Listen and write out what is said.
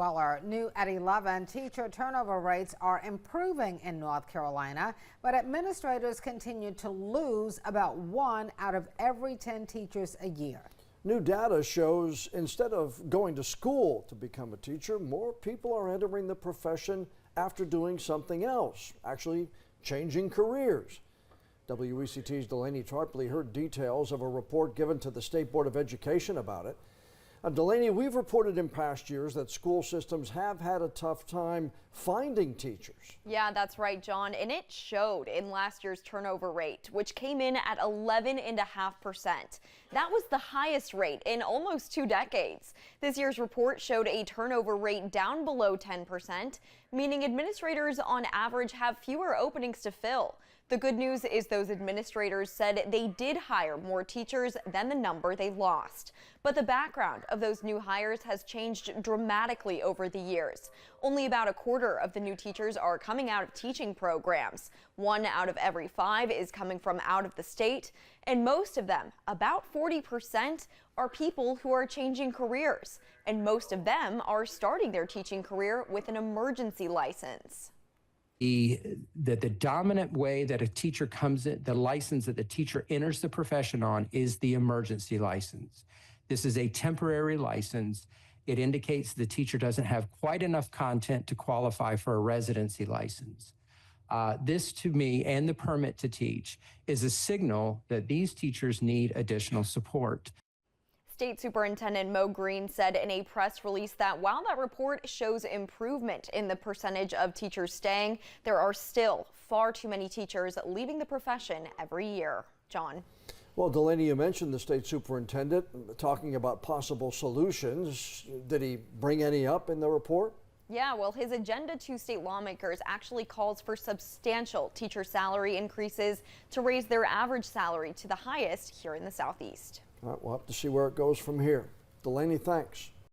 Well, our new at 11 teacher turnover rates are improving in North Carolina, but administrators continue to lose about 1 out of every 10 teachers a year. New data shows instead of going to school to become a teacher, more people are entering the profession after doing something else, actually changing careers. WECT's Delaney Tarpley heard details of a report given to the State Board of Education about it. Delaney, we've reported in past years that school systems have had a tough time finding teachers. Yeah, that's right, John. And it showed in last year's turnover rate, which came in at 11.5%. That was the highest rate in almost 2 decades. This year's report showed a turnover rate down below 10%, meaning administrators on average have fewer openings to fill. The good news is those administrators said they did hire more teachers than the number they lost. But the background of those new hires has changed dramatically over the years. Only about a quarter of the new teachers are coming out of teaching programs. 1 out of every 5 is coming from out of the state. And most of them, about 40%, are people who are changing careers. And most of them are starting their teaching career with an emergency license. The dominant way that a teacher comes in, the license that the teacher enters the profession on is the emergency license. This is a temporary license. It indicates the teacher doesn't have quite enough content to qualify for a residency license. This to me and the permit to teach is a signal that these teachers need additional support. State Superintendent Mo Green said in a press release that while that report shows improvement in the percentage of teachers staying, there are still far too many teachers leaving the profession every year. John. Well, Delaney, you mentioned the state superintendent talking about possible solutions. Did he bring any up in the report? Yeah, well, his agenda to state lawmakers actually calls for substantial teacher salary increases to raise their average salary to the highest here in the Southeast. All right, we'll have to see where it goes from here. Delaney, thanks.